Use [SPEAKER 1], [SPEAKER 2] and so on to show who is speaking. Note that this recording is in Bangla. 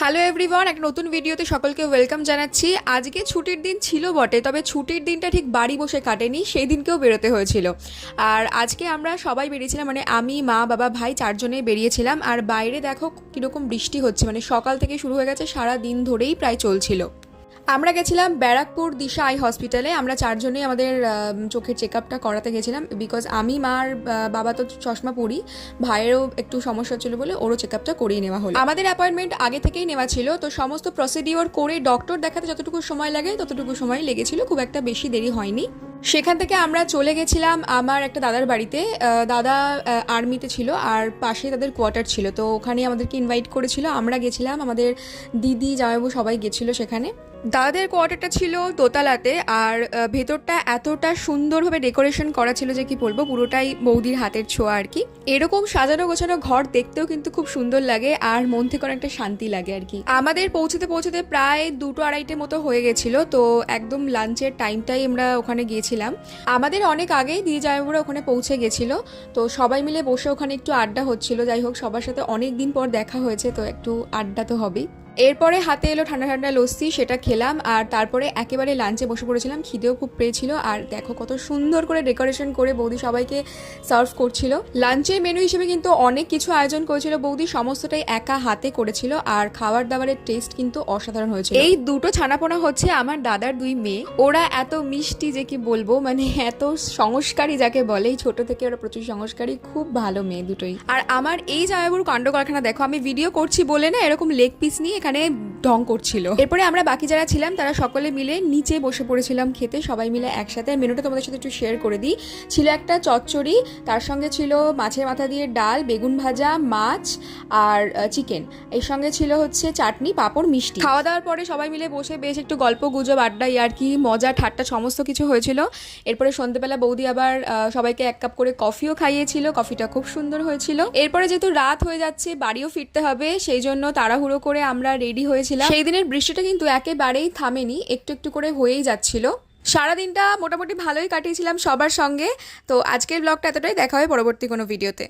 [SPEAKER 1] হ্যালো এভরিওয়ান, একটা নতুন ভিডিওতে সকলকে ওয়েলকাম জানাচ্ছি। আজকে ছুটির দিন ছিল বটে, তবে ছুটির দিনটা ঠিক বাড়ি বসে কাটেনি, সেই দিনকেও বেরোতে হয়েছিল। আর আজকে আমরা সবাই বেরিয়েছিলাম, মানে আমি, মা, বাবা, ভাই চারজনেই বেরিয়েছিলাম। আর বাইরে দেখো কীরকম বৃষ্টি হচ্ছে, মানে সকাল থেকে শুরু হয়ে গেছে, সারা দিন ধরেই প্রায় চলছিল। আমরা গেছিলাম ব্যারাকপুর দিশা আই হসপিটালে। আমরা চারজনেই আমাদের চোখের চেক আপটা করাতে গেছিলাম, বিকজ আমি, মার বাবা তো চশমা পরি, ভাইয়েরও একটু সমস্যা হচ্ছিল বলে ওরও চেক আপটা করিয়ে নেওয়া হলো। আমাদের অ্যাপয়েন্টমেন্ট আগে থেকেই নেওয়া ছিল, তো সমস্ত প্রসিডিওর করে ডক্টর দেখাতে যতটুকু সময় লাগে ততটুকু সময় লেগেছিল, খুব একটা বেশি দেরি হয়নি। সেখান থেকে আমরা চলে গেছিলাম আমার একটা দাদার বাড়িতে। দাদা আর্মিতে ছিল আর পাশেই তাদের কোয়ার্টার ছিল, তো ওখানে আমাদেরকে ইনভাইট করেছিল। আমরা গেছিলাম, আমাদের দিদি, জামাইবাবু সবাই গেছিলো সেখানে। দাদাদের কোয়ার্টারটা ছিল দোতলাতে, আর ভেতরটা এতটা সুন্দরভাবে ডেকোরেশন করা ছিল যে কি বলবো, পুরোটাই বৌদির হাতের ছোঁয়া আর কি। এরকম সাজানো গোছানো ঘর দেখতেও কিন্তু খুব সুন্দর লাগে, আর মন থেকে অনেকটা শান্তি লাগে আর কি। আমাদের পৌঁছতে পৌঁছতে প্রায় 2-2:30 মতো হয়ে গেছিল, তো একদম লাঞ্চের টাইমটাই আমরা ওখানে গিয়েছিলাম। আমাদের অনেক আগেই দিদি জামাইবাবুরা ওখানে পৌঁছে গেছিল, তো সবাই মিলে বসে ওখানে একটু আড্ডা হচ্ছিল। যাই হোক, সবার সাথে অনেক দিন পর দেখা হয়েছে, তো একটু আড্ডা তো হবেই। এরপরে হাতে এলো ঠান্ডা ঠান্ডা লস্যি, সেটা খেলাম। আর তারপরে একেবারে লাঞ্চে বসে পড়েছিলাম, খিদেও খুব পেয়েছিল। আর দেখো কত সুন্দর করে ডেকোরেশন করে বৌদি সবাইকে সার্ভ করছিল। লাঞ্চের মেনু হিসেবে কিন্তু অনেক কিছু আয়োজন করেছিল বৌদি, সমস্তটাই একা হাতে করেছিল। আর খাবার দাবারের টেস্ট কিন্তু অসাধারণ হয়েছিল। এই দুটো ছানাপোনা হচ্ছে আমার দাদার 2 মেয়ে। ওরা এত মিষ্টি যে কি বলবো, মানে এত সংস্কারী যাকে বলে, এই ছোট থেকে ওরা প্রচুর সংস্কারী, খুব ভালো মেয়ে দুটোই। আর আমার এই জামাইবাবুর কাণ্ড কারখানা দেখো, আমি ভিডিও করছি বলে না এরকম লেগ পিস নিয়ে এখানে ঢং করছিল। এরপরে আমরা বাকি যারা ছিলাম তারা সকলে মিলে নিচে বসে পড়েছিলাম খেতে, সবাই মিলে একসাথে। মেনুটা তোমাদের সাথে একটু শেয়ার করে দিই। ছিল একটা চচ্চড়ি, তার সঙ্গে ছিল মাছের মাথা দিয়ে ডাল, বেগুন ভাজা, মাছ আর চিকেন। এর সঙ্গে ছিল হচ্ছে চাটনি, পাঁপড়, মিষ্টি। খাওয়া দাওয়ার পরে সবাই মিলে বসে বেশ একটু গল্প গুজব, আড্ডা, আর কি মজা ঠাট্টা সমস্ত কিছু হয়েছিল। এরপরে সন্ধ্যেবেলা বৌদি আবার সবাইকে 1 কাপ করে কফিও খাইয়েছিল, কফিটা খুব সুন্দর হয়েছিল। এরপরে যেহেতু রাত হয়ে যাচ্ছে, বাড়িও ফিরতে হবে, সেই জন্য তাড়াহুড়ো করে আমরা রেডি হয়েছিলাম। সেই দিনের বৃষ্টিটা কিন্তু একেবারেই থামেনি, একটু একটু করে হয়েই যাচ্ছিল। সারাদিনটা মোটামুটি ভালোই কাটিয়েছিলাম সবার সঙ্গে। তো আজকের ব্লগটা এতটাই, দেখা হয় পরবর্তী কোনো ভিডিওতে।